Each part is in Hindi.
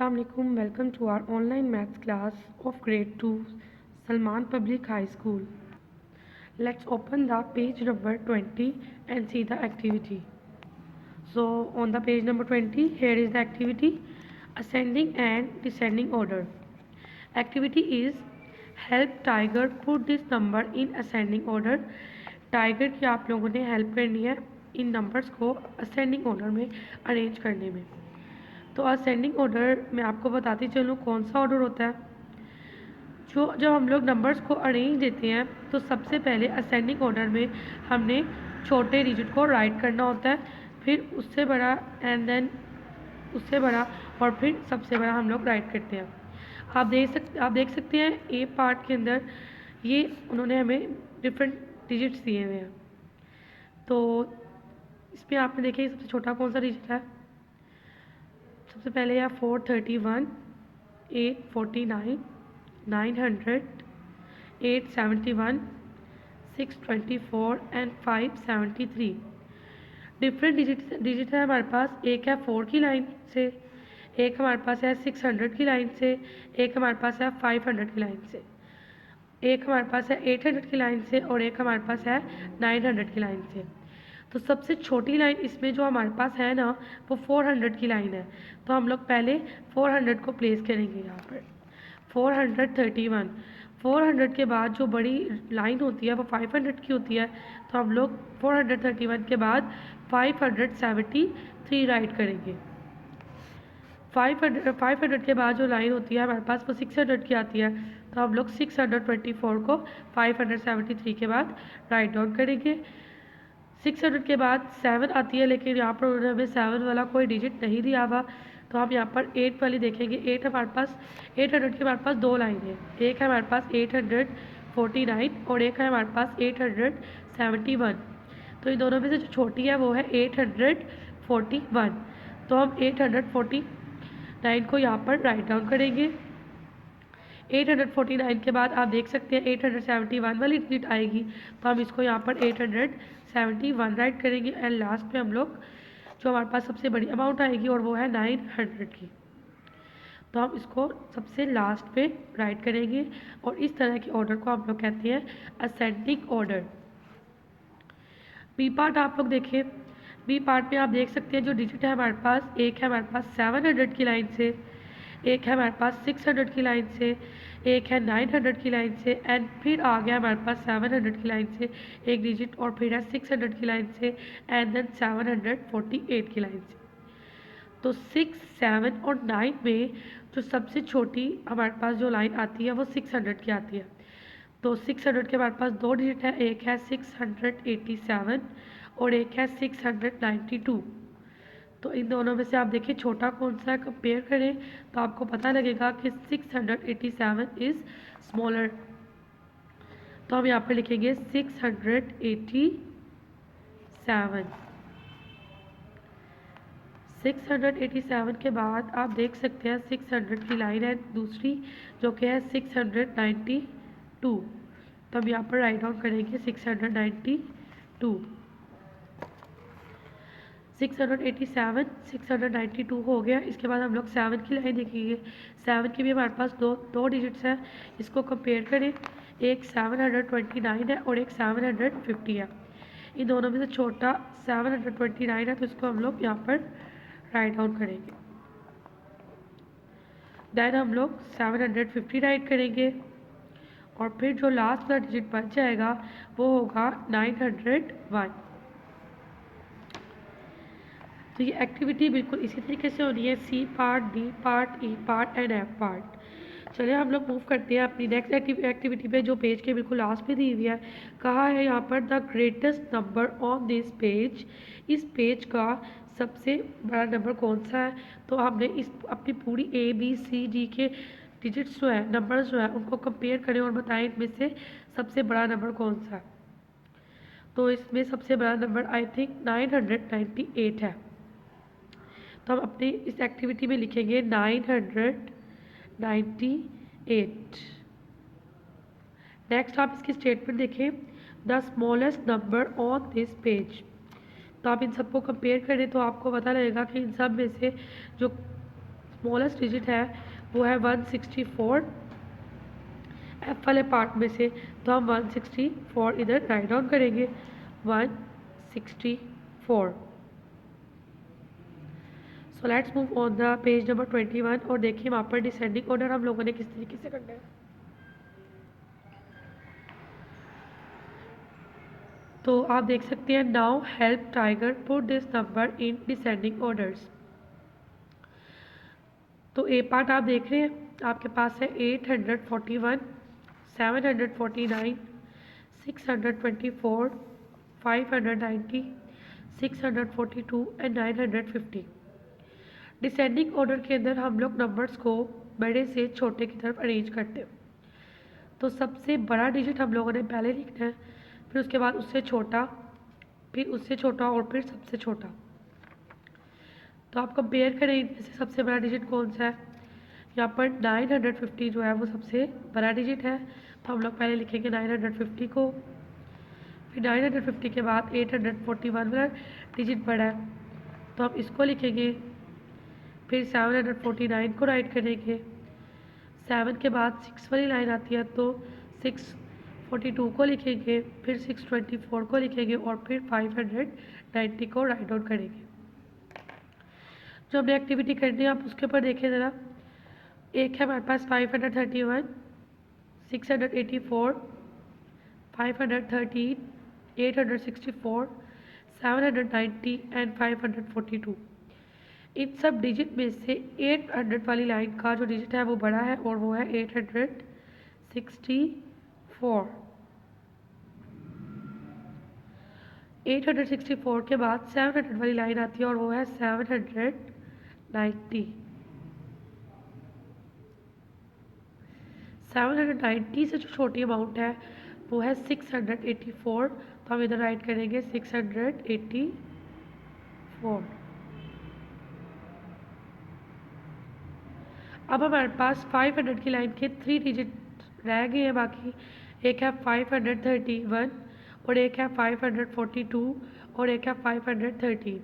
Assalamu alaikum. Welcome to our online maths class of grade 2 Salman Public High School. Let's open the page number 20 and see the activity. So on the page number 20, here is the activity, ascending and descending order. Activity is help tiger put this number in ascending order. Tiger की आप लोगों ने हेल्प करनी है इन नंबर्स को असेंडिंग ऑर्डर में अरेंज करने में। तो असेंडिंग ऑर्डर मैं आपको बताती चलूँ कौन सा ऑर्डर होता है। जब हम लोग नंबर्स को अरेंज देते हैं तो सबसे पहले असेंडिंग ऑर्डर में हमने छोटे डिजिट को राइट करना होता है, फिर उससे बड़ा एंड देन उससे बड़ा और फिर सबसे बड़ा हम लोग राइट करते हैं। आप देख सकते हैं ए पार्ट के अंदर ये उन्होंने हमें डिफरेंट डिजिट्स दिए हुए हैं। तो इसमें आपने देखिए सबसे छोटा कौन सा डिजिट है। सबसे पहले है 431, 849, 900, 871, 624 एंड 573। डिफरेंट डिजिट है हमारे पास। एक है 4 की लाइन से, एक हमारे पास है 600 की लाइन से, एक हमारे पास है 500 की लाइन से, एक हमारे पास है 800 की लाइन से और एक हमारे पास है 900 की लाइन से। तो सबसे छोटी लाइन इसमें जो हमारे पास है ना वो 400 की लाइन है। तो हम लोग पहले 400 को प्लेस करेंगे यहाँ पर। 431, 400 के बाद जो बड़ी लाइन होती है वो 500 की होती है। तो हम लोग 431 के बाद 573 राइट करेंगे। 500 के बाद जो लाइन होती है हमारे पास वो 600 की आती है। तो हम लोग 624 को 573 के बाद राइट डाउन करेंगे। 600 के बाद 7 आती है, लेकिन यहाँ पर उन्होंने हमें 7 वाला कोई डिजिट नहीं दिया हुआ। तो हम यहाँ पर 8 वाली देखेंगे। 8 हमारे पास 800 के हमारे पास दो लाइन है। एक है हमारे पास 849 और एक है हमारे पास 871। तो इन दोनों में से जो छोटी है वो है 841। तो हम 849 को यहाँ पर राइट डाउन करेंगे। 849 के बाद आप देख सकते हैं 871 वाली डिजिट आएगी। तो हम इसको यहाँ पर 871 राइट करेंगे एंड लास्ट में हम लोग जो हमारे पास सबसे बड़ी अमाउंट आएगी और वो है 900 की। तो हम इसको सबसे लास्ट पे राइट करेंगे और इस तरह के ऑर्डर को हम लोग कहते हैं असेंडिंग ऑर्डर। बी पार्ट आप लोग देखिए। बी पार्ट में आप देख सकते हैं जो डिजिट है हमारे पास, एक है हमारे पास 700 की लाइन से, एक है हमारे पास 600 की लाइन से, एक है 900 की लाइन से एंड फिर आ गया हमारे पास 700 की लाइन से एक डिजिट और फिर है 600 की लाइन से एंड देन 748 की लाइन से। तो 6, 7 और 9 में जो सबसे छोटी हमारे पास जो लाइन आती है वो 600 की आती है। तो 600 के हमारे पास दो डिजिट है, एक है 687 और एक है 692। तो इन दोनों में से आप देखिए छोटा कौन सा है, कंपेयर करें तो आपको पता लगेगा कि 687 इज़ स्मॉलर। तो हम यहाँ पर लिखेंगे 687 के बाद आप देख सकते हैं 600 की लाइन है दूसरी जो कि है 692। तो हम यहाँ पर राइट डाउन करेंगे 692। 687, 692 हो गया। इसके बाद हम लोग 7 की लाइन देखेंगे। 7 की भी हमारे पास दो डिजिट्स हैं। इसको कंपेयर करें, एक 729 है और एक 750 है। इन दोनों में से छोटा 729 है तो इसको हम लोग यहाँ पर राइट डाउन करेंगे। देन हम लोग 750 राइट करेंगे और फिर जो लास्ट का डिजिट बच जाएगा वो होगा 901। तो ये एक्टिविटी बिल्कुल इसी तरीके से होनी है, C part, D part, E part and F part. चलिए हम लोग मूव करते हैं अपनी नेक्स्ट एक्टिविटी पे जो पेज के बिल्कुल लास्ट पे दी हुई है। कहा है यहाँ पर the greatest number on this page. इस पेज का सबसे बड़ा नंबर कौन सा है। तो हमने इस अपनी पूरी ए बी सी डी के डिजिट्स जो है, नंबर्स जो है उनको कंपेयर करें और बताएं इनमें से सबसे बड़ा नंबर कौन सा है। तो इसमें सबसे बड़ा नंबर आई थिंक 998 है। तो हम अपनी इस एक्टिविटी में लिखेंगे 998। नेक्स्ट आप इसकी स्टेटमेंट देखें, the smallest number on this page. तो आप इन सबको कंपेयर करें तो आपको पता लगेगा कि इन सब में से जो स्मॉलेस्ट डिजिट है वो है 164 एफ वाले पार्ट में से, तो हम 164 इधर राइट डाउन करेंगे 164। So let's move on the page number 21 और देखिए वहाँ पर डिसेंडिंग ऑर्डर हम लोगों ने किस तरीके से करना है। तो आप देख सकते हैं now help tiger put this number in descending orders. तो ए पार्ट आप देख रहे हैं आपके पास है 841, 749, 624, 590, 642 एंड 950। डिसेंडिंग ऑर्डर के अंदर हम लोग नंबर्स को बड़े से छोटे की तरफ अरेंज करते हैं। तो सबसे बड़ा डिजिट हम लोगों ने पहले लिखना है, फिर उसके बाद उससे छोटा, फिर उससे छोटा और फिर सबसे छोटा। तो आप कंपेयर करें इनमें से सबसे बड़ा डिजिट कौन सा है। यहाँ पर 950 जो है वो सबसे बड़ा डिजिट है, तो हम लोग पहले लिखेंगे 950 को, फिर 950 के बाद 841 वाला डिजिट बड़ा है तो हम इसको लिखेंगे, फिर 749 को राइट करेंगे, 7 के बाद 6 वाली लाइन आती है तो 642 को लिखेंगे, फिर 624 को लिखेंगे और फिर 590 को राइट डाउन करेंगे। जो हमने एक्टिविटी करनी है आप उसके ऊपर देखें ज़रा। एक है हमारे पास 531, 684, 513, 864, 790 एंड 542। इन सब डिजिट में से 800 वाली लाइन का जो डिजिट है वो बड़ा है और वो है 864। 864 के बाद 700 वाली लाइन आती है और वो है 790। 790 से जो छोटी अमाउंट है वो है 684, तो हम इधर राइट करेंगे 684। अब हमारे पास 500 की लाइन के 3 डिजिट रह गए हैं बाकी। एक है 531 और एक है 542 और एक है 513।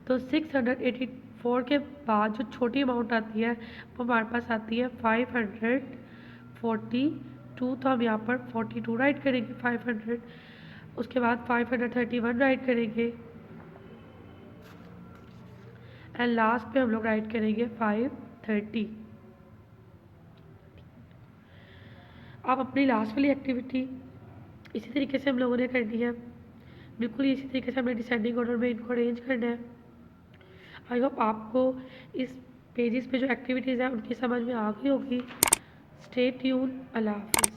तो 684 के बाद जो छोटी अमाउंट आती है वो हमारे पास आती है 542, तो हम यहाँ पर 42 राइट करेंगे 500, उसके बाद 531 राइट करेंगे एंड लास्ट पे हम लोग राइट करेंगे 530। अब अपनी लास्ट वाली एक्टिविटी इसी तरीके से हम लोगों ने करनी है, बिल्कुल इसी तरीके से हमें डिसेंडिंग ऑर्डर में इनको अरेंज करना है। आई होप आपको इस पेजेस पे जो एक्टिविटीज़ हैं उनकी समझ में आ गई होगी। Stay tune. अल्लाह हाफिज़।